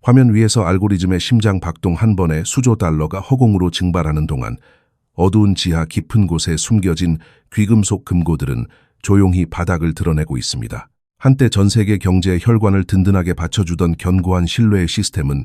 화면 위에서 알고리즘의 심장 박동 한 번에 수조 달러가 허공으로 증발하는 동안 어두운 지하 깊은 곳에 숨겨진 귀금속 금고들은 조용히 바닥을 드러내고 있습니다. 한때 전 세계 경제의 혈관을 든든하게 받쳐주던 견고한 신뢰의 시스템은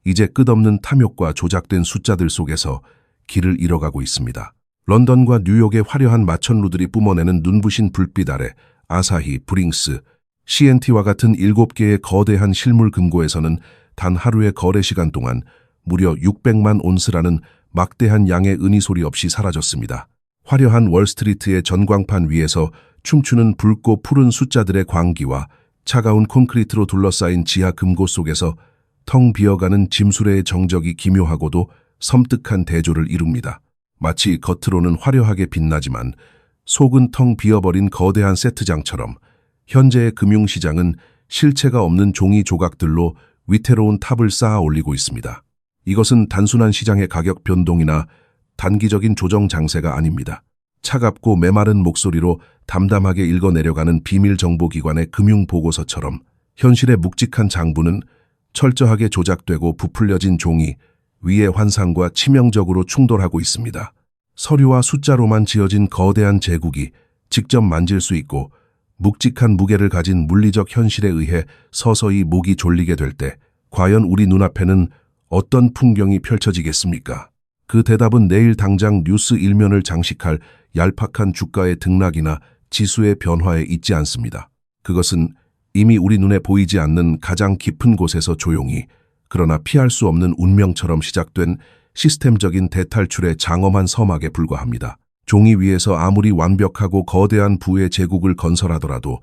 이제 끝없는 탐욕과 조작된 숫자들 속에서 길을 잃어가고 있습니다. 런던과 뉴욕의 화려한 마천루들이 뿜어내는 눈부신 불빛 아래 아사히, 브링스, CNT와 같은 7개의 거대한 실물 금고에서는 단 하루의 거래 시간 동안 무려 600만 온스라는 막대한 양의 은이 소리 없이 사라졌습니다. 화려한 월스트리트의 전광판 위에서 춤추는 붉고 푸른 숫자들의 광기와 차가운 콘크리트로 둘러싸인 지하 금고 속에서 텅 비어가는 짐수레의 정적이 기묘하고도 섬뜩한 대조를 이룹니다. 마치 겉으로는 화려하게 빛나지만 속은 텅 비어버린 거대한 세트장처럼 현재의 금융시장은 실체가 없는 종이 조각들로 위태로운 탑을 쌓아 올리고 있습니다. 이것은 단순한 시장의 가격 변동이나 단기적인 조정 장세가 아닙니다. 차갑고 메마른 목소리로 담담하게 읽어내려가는 비밀정보기관의 금융보고서처럼 현실의 묵직한 장부는 철저하게 조작되고 부풀려진 종이 위의 환상과 치명적으로 충돌하고 있습니다. 서류와 숫자로만 지어진 거대한 제국이 직접 만질 수 있고 묵직한 무게를 가진 물리적 현실에 의해 서서히 목이 졸리게 될 때 과연 우리 눈앞에는 어떤 풍경이 펼쳐지겠습니까? 그 대답은 내일 당장 뉴스 일면을 장식할 얄팍한 주가의 등락이나 지수의 변화에 있지 않습니다. 그것은 이미 우리 눈에 보이지 않는 가장 깊은 곳에서 조용히 그러나 피할 수 없는 운명처럼 시작된 시스템적인 대탈출의 장엄한 서막에 불과합니다. 종이 위에서 아무리 완벽하고 거대한 부의 제국을 건설하더라도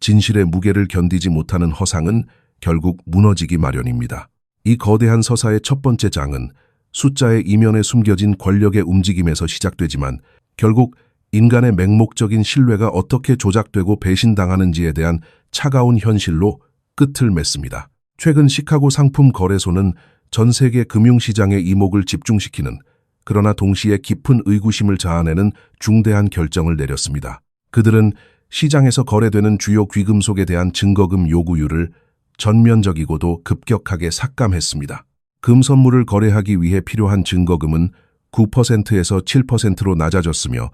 진실의 무게를 견디지 못하는 허상은 결국 무너지기 마련입니다. 이 거대한 서사의 첫 번째 장은 숫자의 이면에 숨겨진 권력의 움직임에서 시작되지만 결국 인간의 맹목적인 신뢰가 어떻게 조작되고 배신당하는지에 대한 차가운 현실로 끝을 맺습니다. 최근 시카고 상품 거래소는 전 세계 금융시장의 이목을 집중시키는 그러나 동시에 깊은 의구심을 자아내는 중대한 결정을 내렸습니다. 그들은 시장에서 거래되는 주요 귀금속에 대한 증거금 요구율을 전면적이고도 급격하게 삭감했습니다. 금 선물을 거래하기 위해 필요한 증거금은 9%에서 7%로 낮아졌으며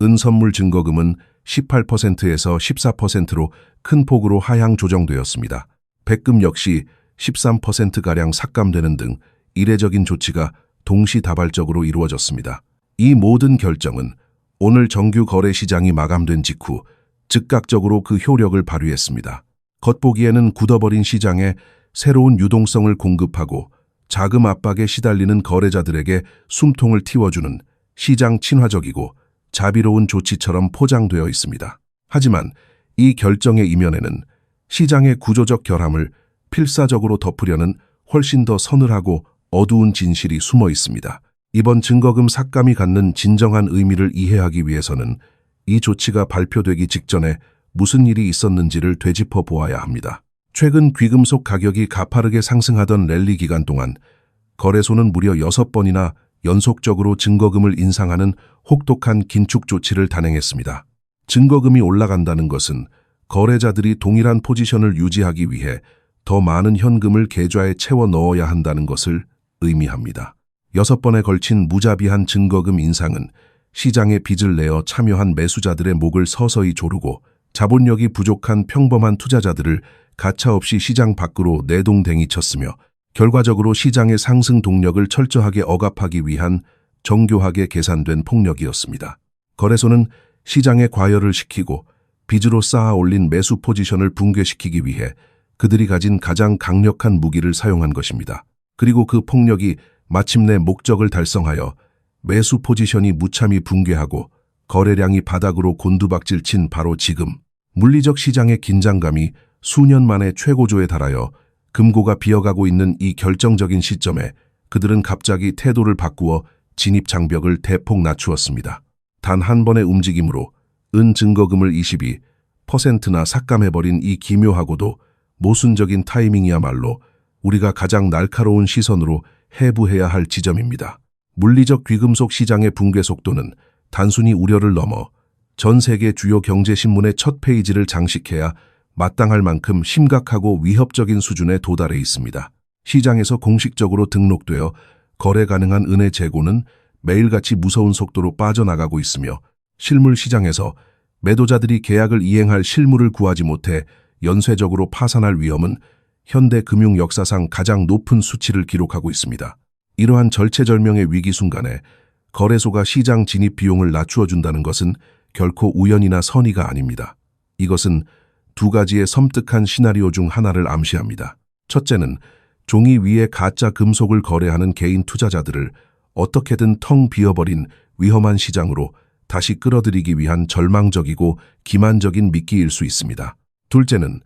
은 선물 증거금은 18%에서 14%로 큰 폭으로 하향 조정되었습니다. 백금 역시 13%가량 삭감되는 등 이례적인 조치가 동시다발적으로 이루어졌습니다. 이 모든 결정은 오늘 정규 거래 시장이 마감된 직후 즉각적으로 그 효력을 발휘했습니다. 겉보기에는 굳어버린 시장에 새로운 유동성을 공급하고 자금 압박에 시달리는 거래자들에게 숨통을 틔워주는 시장 친화적이고 자비로운 조치처럼 포장되어 있습니다. 하지만 이 결정의 이면에는 시장의 구조적 결함을 필사적으로 덮으려는 훨씬 더 서늘하고 어두운 진실이 숨어 있습니다. 이번 증거금 삭감이 갖는 진정한 의미를 이해하기 위해서는 이 조치가 발표되기 직전에 무슨 일이 있었는지를 되짚어 보아야 합니다. 최근 귀금속 가격이 가파르게 상승하던 랠리 기간 동안 거래소는 무려 6번이나 연속적으로 증거금을 인상하는 혹독한 긴축 조치를 단행했습니다. 증거금이 올라간다는 것은 거래자들이 동일한 포지션을 유지하기 위해 더 많은 현금을 계좌에 채워 넣어야 한다는 것을 의미합니다. 6번에 걸친 무자비한 증거금 인상은 시장에 빚을 내어 참여한 매수자들의 목을 서서히 조르고 자본력이 부족한 평범한 투자자들을 가차없이 시장 밖으로 내동댕이 쳤으며 결과적으로 시장의 상승 동력을 철저하게 억압하기 위한 정교하게 계산된 폭력이었습니다. 거래소는 시장에 과열을 시키고 빚으로 쌓아 올린 매수 포지션을 붕괴시키기 위해 그들이 가진 가장 강력한 무기를 사용한 것입니다. 그리고 그 폭력이 마침내 목적을 달성하여 매수 포지션이 무참히 붕괴하고 거래량이 바닥으로 곤두박질 친 바로 지금 물리적 시장의 긴장감이 수년 만에 최고조에 달하여 금고가 비어가고 있는 이 결정적인 시점에 그들은 갑자기 태도를 바꾸어 진입 장벽을 대폭 낮추었습니다. 단 한 번의 움직임으로 은 증거금을 22%나 삭감해버린 이 기묘하고도 모순적인 타이밍이야말로 우리가 가장 날카로운 시선으로 해부해야 할 지점입니다. 물리적 귀금속 시장의 붕괴 속도는 단순히 우려를 넘어 전 세계 주요 경제신문의 첫 페이지를 장식해야 마땅할 만큼 심각하고 위협적인 수준에 도달해 있습니다. 시장에서 공식적으로 등록되어 거래 가능한 은의 재고는 매일같이 무서운 속도로 빠져나가고 있으며 실물 시장에서 매도자들이 계약을 이행할 실물을 구하지 못해 연쇄적으로 파산할 위험은 현대 금융 역사상 가장 높은 수치를 기록하고 있습니다. 이러한 절체절명의 위기 순간에 거래소가 시장 진입 비용을 낮추어 준다는 것은 결코 우연이나 선의가 아닙니다. 이것은 두 가지의 섬뜩한 시나리오 중 하나를 암시합니다. 첫째는 종이 위에 가짜 금속을 거래하는 개인 투자자들을 어떻게든 텅 비어버린 위험한 시장으로 다시 끌어들이기 위한 절망적이고 기만적인 미끼일 수 있습니다. 둘째는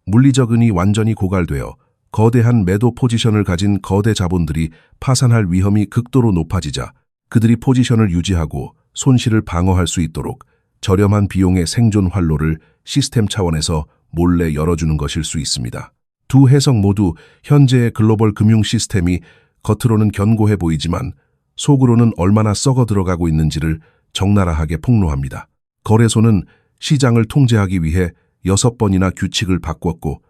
물리적 은이 완전히 고갈되어 거대한 매도 포지션을 가진 거대 자본들이 파산할 위험이 극도로 높아지자 그들이 포지션을 유지하고 손실을 방어할 수 있도록 저렴한 비용의 생존 활로를 시스템 차원에서 몰래 열어주는 것일 수 있습니다. 두 해석 모두 현재의 글로벌 금융 시스템이 겉으로는 견고해 보이지만 속으로는 얼마나 썩어 들어가고 있는지를 적나라하게 폭로합니다. 거래소는 시장을 통제하기 위해 6번이나 규칙을 바꿨고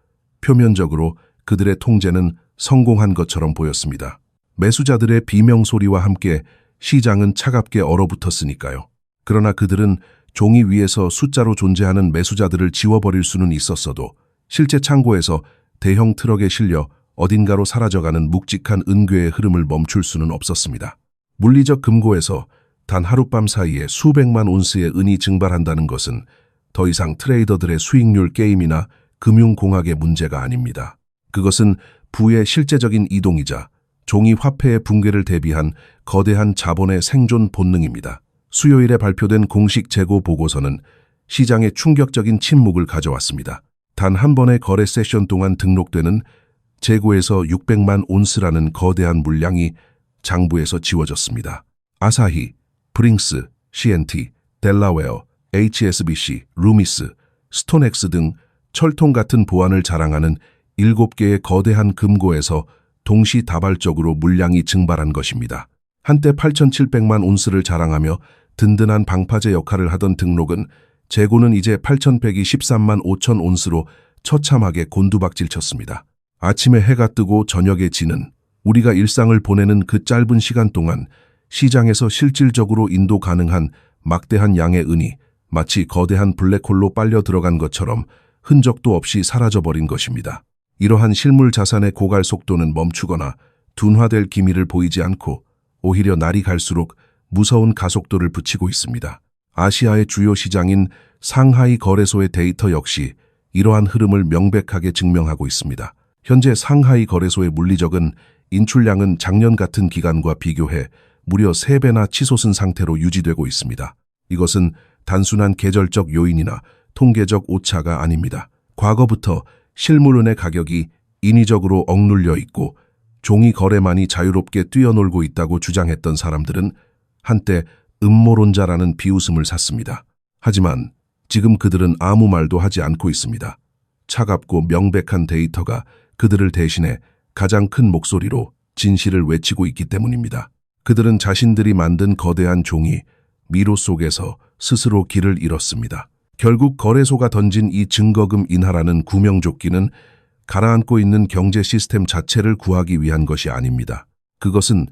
표면적으로 그들의 통제는 성공한 것처럼 보였습니다. 매수자들의 비명 소리와 함께 시장은 차갑게 얼어붙었으니까요. 그러나 그들은 종이 위에서 숫자로 존재하는 매수자들을 지워버릴 수는 있었어도 실제 창고에서 대형 트럭에 실려 어딘가로 사라져가는 묵직한 은괴의 흐름을 멈출 수는 없었습니다. 물리적 금고에서 단 하룻밤 사이에 수백만 온스의 은이 증발한다는 것은 더 이상 트레이더들의 수익률 게임이나 금융공학의 문제가 아닙니다. 그것은 부의 실제적인 이동이자 종이 화폐의 붕괴를 대비한 거대한 자본의 생존 본능입니다. 수요일에 발표된 공식 재고 보고서는 시장에 충격적인 침묵을 가져왔습니다. 단 한 번의 거래 세션 동안 등록되는 재고에서 600만 온스라는 거대한 물량이 장부에서 지워졌습니다. 아사히, 브링스, CNT, 델라웨어, HSBC, 루미스, 스톤엑스 등 철통 같은 보안을 자랑하는 7개의 거대한 금고에서 동시다발적으로 물량이 증발한 것입니다. 한때 8,700만 온스를 자랑하며 든든한 방파제 역할을 하던 등록은 재고는 이제 8,123만 5천 온스로 처참하게 곤두박질 쳤습니다. 아침에 해가 뜨고 저녁에 지는 우리가 일상을 보내는 그 짧은 시간 동안 시장에서 실질적으로 인도 가능한 막대한 양의 은이 마치 거대한 블랙홀로 빨려 들어간 것처럼 흔적도 없이 사라져버린 것입니다. 이러한 실물 자산의 고갈 속도는 멈추거나 둔화될 기미를 보이지 않고 오히려 날이 갈수록 무서운 가속도를 붙이고 있습니다. 아시아의 주요 시장인 상하이 거래소의 데이터 역시 이러한 흐름을 명백하게 증명하고 있습니다. 현재 상하이 거래소의 물리적은 인출량은 작년 같은 기간과 비교해 무려 3배나 치솟은 상태로 유지되고 있습니다. 이것은 단순한 계절적 요인이나 통계적 오차가 아닙니다. 과거부터 실물은의 가격이 인위적으로 억눌려 있고 종이 거래만이 자유롭게 뛰어놀고 있다고 주장했던 사람들은 한때 음모론자라는 비웃음을 샀습니다. 하지만 지금 그들은 아무 말도 하지 않고 있습니다. 차갑고 명백한 데이터가 그들을 대신해 가장 큰 목소리로 진실을 외치고 있기 때문입니다. 그들은 자신들이 만든 거대한 종이 미로 속에서 스스로 길을 잃었습니다. 결국 거래소가 던진 이 증거금 인하라는 구명조끼는 가라앉고 있는 경제 시스템 자체를 구하기 위한 것이 아닙니다. 그것은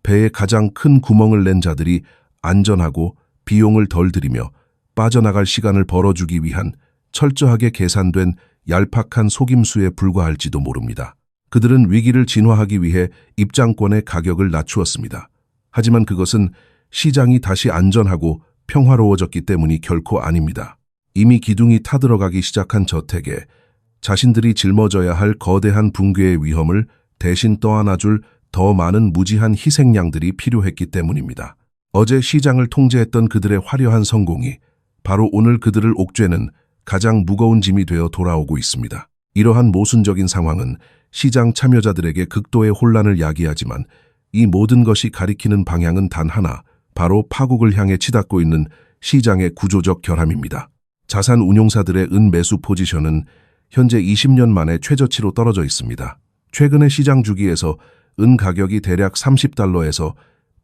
배에 가장 큰 구멍을 낸 자들이 안전하고 비용을 덜 들이며 빠져나갈 시간을 벌어주기 위한 철저하게 계산된 얄팍한 속임수에 불과할지도 모릅니다. 그들은 위기를 진화하기 위해 입장권의 가격을 낮추었습니다. 하지만 그것은 시장이 다시 안전하고 평화로워졌기 때문이 결코 아닙니다. 이미 기둥이 타들어가기 시작한 저택에 자신들이 짊어져야 할 거대한 붕괴의 위험을 대신 떠안아줄 더 많은 무지한 희생양들이 필요했기 때문입니다. 어제 시장을 통제했던 그들의 화려한 성공이 바로 오늘 그들을 옥죄는 가장 무거운 짐이 되어 돌아오고 있습니다. 이러한 모순적인 상황은 시장 참여자들에게 극도의 혼란을 야기하지만 이 모든 것이 가리키는 방향은 단 하나, 바로 파국을 향해 치닫고 있는 시장의 구조적 결함입니다. 자산 운용사들의 은 매수 포지션은 현재 20년 만에 최저치로 떨어져 있습니다. 최근의 시장 주기에서 은 가격이 대략 30달러에서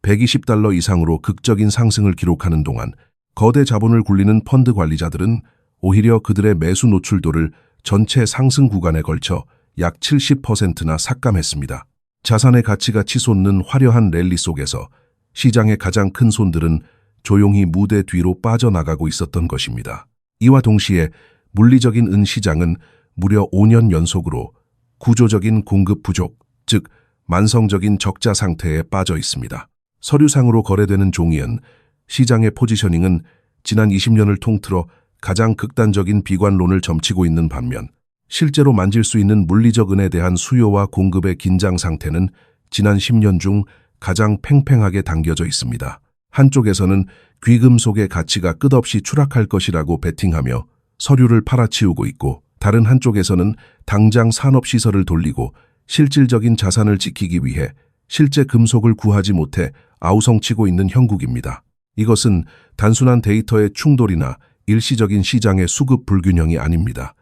120달러 이상으로 극적인 상승을 기록하는 동안 거대 자본을 굴리는 펀드 관리자들은 오히려 그들의 매수 노출도를 전체 상승 구간에 걸쳐 약 70%나 삭감했습니다. 자산의 가치가 치솟는 화려한 랠리 속에서 시장의 가장 큰 손들은 조용히 무대 뒤로 빠져나가고 있었던 것입니다. 이와 동시에 물리적인 은 시장은 무려 5년 연속으로 구조적인 공급 부족, 즉 만성적인 적자 상태에 빠져 있습니다. 서류상으로 거래되는 종이은 시장의 포지셔닝은 지난 20년을 통틀어 가장 극단적인 비관론을 점치고 있는 반면 실제로 만질 수 있는 물리적 은에 대한 수요와 공급의 긴장 상태는 지난 10년 중 가장 팽팽하게 당겨져 있습니다. 한쪽에서는 귀금속의 가치가 끝없이 추락할 것이라고 베팅하며 서류를 팔아치우고 있고, 다른 한쪽에서는 당장 산업시설을 돌리고 실질적인 자산을 지키기 위해 실제 금속을 구하지 못해 아우성치고 있는 형국입니다. 이것은 단순한 데이터의 충돌이나 일시적인 시장의 수급 불균형이 아닙니다.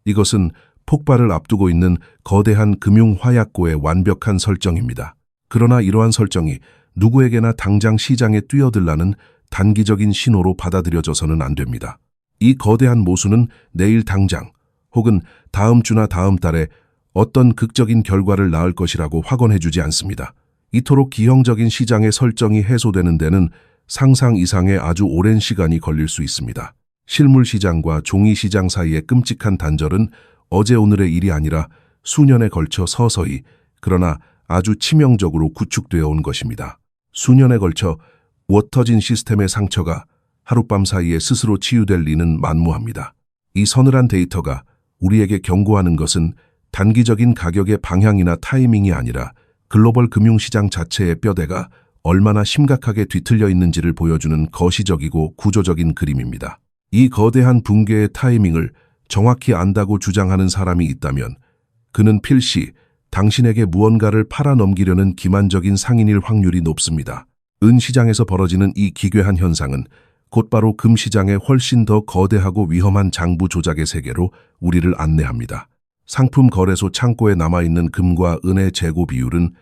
이것은 폭발을 앞두고 있는 거대한 금융 화약고의 완벽한 설정입니다. 그러나 이러한 설정이 누구에게나 당장 시장에 뛰어들라는 단기적인 신호로 받아들여져서는 안 됩니다. 이 거대한 모순은 내일 당장 혹은 다음 주나 다음 달에 어떤 극적인 결과를 낳을 것이라고 확언해주지 않습니다. 이토록 기형적인 시장의 설정이 해소되는 데는 상상 이상의 아주 오랜 시간이 걸릴 수 있습니다. 실물 시장과 종이 시장 사이의 끔찍한 단절은 어제 오늘의 일이 아니라 수년에 걸쳐 서서히, 그러나 아주 치명적으로 구축되어 온 것입니다. 수년에 걸쳐 워터진 시스템의 상처가 하룻밤 사이에 스스로 치유될 리는 만무합니다. 이 서늘한 데이터가 우리에게 경고하는 것은 단기적인 가격의 방향이나 타이밍이 아니라 글로벌 금융시장 자체의 뼈대가 얼마나 심각하게 뒤틀려 있는지를 보여주는 거시적이고 구조적인 그림입니다. 이 거대한 붕괴의 타이밍을 정확히 안다고 주장하는 사람이 있다면 그는 필시 당신에게 무언가를 팔아넘기려는 기만적인 상인일 확률이 높습니다. 은 시장에서 벌어지는 이 기괴한 현상은 곧바로 금 시장의 훨씬 더 거대하고 위험한 장부 조작의 세계로 우리를 안내합니다. 상품 거래소 창고에 남아있는 금과 은의 재고 비율은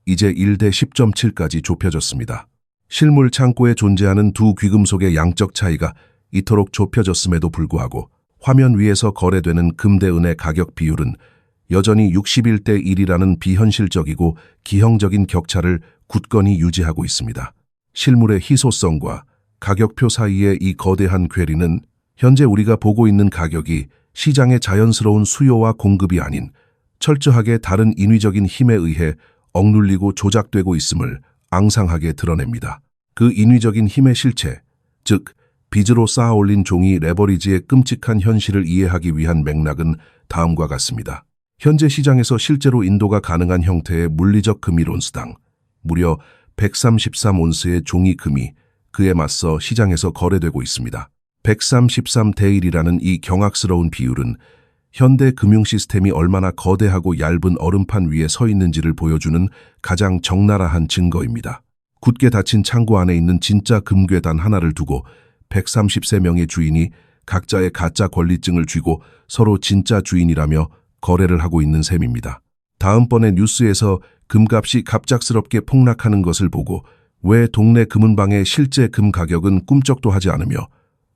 이제 1대 10.7까지 좁혀졌습니다. 실물 창고에 존재하는 두 귀금속의 양적 차이가 이토록 좁혀졌음에도 불구하고 화면 위에서 거래되는 금 대 은의 가격 비율은 여전히 61대 1이라는 비현실적이고 기형적인 격차를 굳건히 유지하고 있습니다. 실물의 희소성과 가격표 사이의 이 거대한 괴리는 현재 우리가 보고 있는 가격이 시장의 자연스러운 수요와 공급이 아닌 철저하게 다른 인위적인 힘에 의해 억눌리고 조작되고 있음을 앙상하게 드러냅니다. 그 인위적인 힘의 실체, 즉 빚으로 쌓아 올린 종이 레버리지의 끔찍한 현실을 이해하기 위한 맥락은 다음과 같습니다. 현재 시장에서 실제로 인도가 가능한 형태의 물리적 금이론스당 무려 133온스의 종이 금이 그에 맞서 시장에서 거래되고 있습니다. 133대 1이라는 이 경악스러운 비율은 현대 금융 시스템이 얼마나 거대하고 얇은 얼음판 위에 서 있는지를 보여주는 가장 적나라한 증거입니다. 굳게 닫힌 창고 안에 있는 진짜 금괴단 하나를 두고 133명의 주인이 각자의 가짜 권리증을 쥐고 서로 진짜 주인이라며 거래를 하고 있는 셈입니다. 다음번에 뉴스에서 금값이 갑작스럽게 폭락하는 것을 보고 왜 동네 금은방의 실제 금 가격은 꿈쩍도 하지 않으며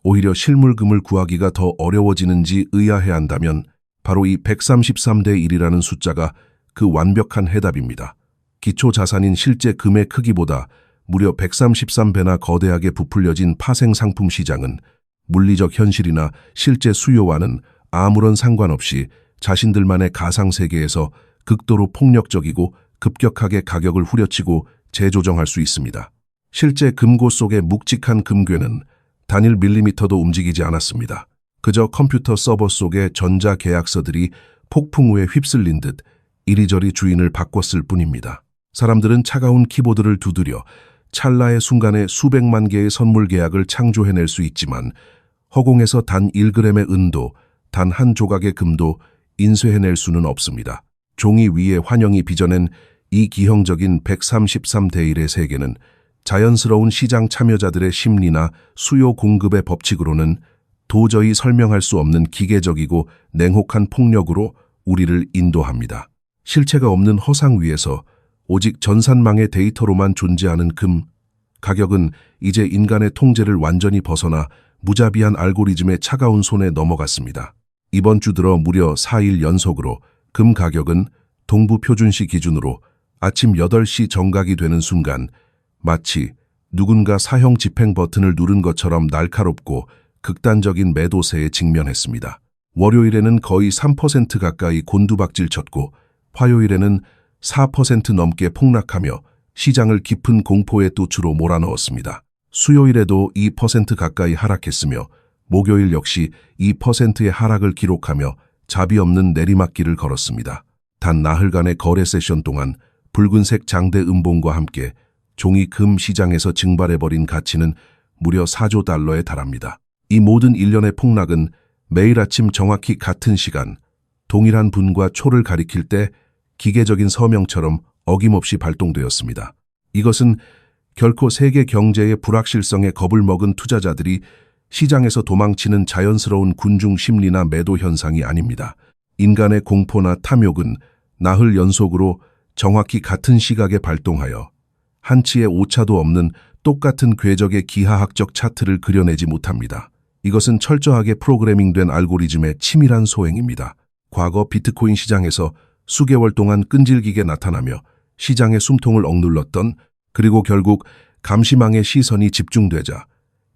오히려 실물금을 구하기가 더 어려워지는지 의아해한다면 바로 이 133대 1이라는 숫자가 그 완벽한 해답입니다. 기초자산인 실제 금의 크기보다 무려 133배나 거대하게 부풀려진 파생상품 시장은 물리적 현실이나 실제 수요와는 아무런 상관없이 자신들만의 가상세계에서 극도로 폭력적이고 급격하게 가격을 후려치고 재조정할 수 있습니다. 실제 금고 속의 묵직한 금괴는 단일 밀리미터도 움직이지 않았습니다. 그저 컴퓨터 서버 속의 전자계약서들이 폭풍우에 휩쓸린 듯 이리저리 주인을 바꿨을 뿐입니다. 사람들은 차가운 키보드를 두드려 찰나의 순간에 수백만 개의 선물 계약을 창조해낼 수 있지만 허공에서 단 1g의 은도, 단 한 조각의 금도 인쇄해낼 수는 없습니다. 종이 위에 환영이 빚어낸 이 기형적인 133대 1의 세계는 자연스러운 시장 참여자들의 심리나 수요 공급의 법칙으로는 도저히 설명할 수 없는 기계적이고 냉혹한 폭력으로 우리를 인도합니다. 실체가 없는 허상 위에서 오직 전산망의 데이터로만 존재하는 금, 가격은 이제 인간의 통제를 완전히 벗어나 무자비한 알고리즘의 차가운 손에 넘어갔습니다. 이번 주 들어 무려 4일 연속으로 금 가격은 동부 표준시 기준으로 아침 8시 정각이 되는 순간 마치 누군가 사형 집행 버튼을 누른 것처럼 날카롭고 극단적인 매도세에 직면했습니다. 월요일에는 거의 3% 가까이 곤두박질 쳤고 화요일에는 4% 넘게 폭락하며 시장을 깊은 공포의 뚜추로 몰아넣었습니다. 수요일에도 2% 가까이 하락했으며 목요일 역시 2%의 하락을 기록하며 자비 없는 내리막길을 걸었습니다. 단 나흘간의 거래 세션 동안 붉은색 장대 음봉과 함께 종이 금 시장에서 증발해버린 가치는 무려 4조 달러에 달합니다. 이 모든 일련의 폭락은 매일 아침 정확히 같은 시간, 동일한 분과 초를 가리킬 때 기계적인 서명처럼 어김없이 발동되었습니다. 이것은 결코 세계 경제의 불확실성에 겁을 먹은 투자자들이 시장에서 도망치는 자연스러운 군중 심리나 매도 현상이 아닙니다. 인간의 공포나 탐욕은 나흘 연속으로 정확히 같은 시각에 발동하여 한치의 오차도 없는 똑같은 궤적의 기하학적 차트를 그려내지 못합니다. 이것은 철저하게 프로그래밍된 알고리즘의 치밀한 소행입니다. 과거 비트코인 시장에서 수개월 동안 끈질기게 나타나며 시장의 숨통을 억눌렀던, 그리고 결국 감시망의 시선이 집중되자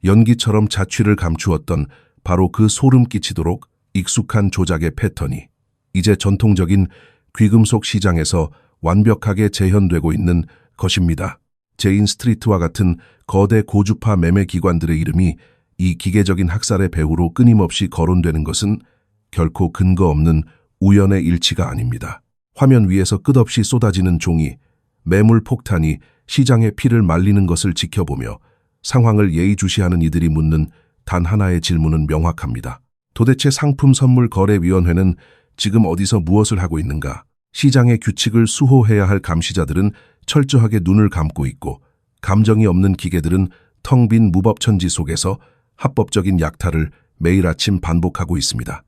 연기처럼 자취를 감추었던 바로 그 소름 끼치도록 익숙한 조작의 패턴이 이제 전통적인 귀금속 시장에서 완벽하게 재현되고 있는 것입니다. 제인 스트리트와 같은 거대 고주파 매매 기관들의 이름이 이 기계적인 학살의 배후로 끊임없이 거론되는 것은 결코 근거 없는 우연의 일치가 아닙니다. 화면 위에서 끝없이 쏟아지는 종이, 매물 폭탄이 시장의 피를 말리는 것을 지켜보며 상황을 예의주시하는 이들이 묻는 단 하나의 질문은 명확합니다. 도대체 상품선물거래위원회는 지금 어디서 무엇을 하고 있는가? 시장의 규칙을 수호해야 할 감시자들은 철저하게 눈을 감고 있고, 감정이 없는 기계들은 텅 빈 무법천지 속에서 합법적인 약탈을 매일 아침 반복하고 있습니다.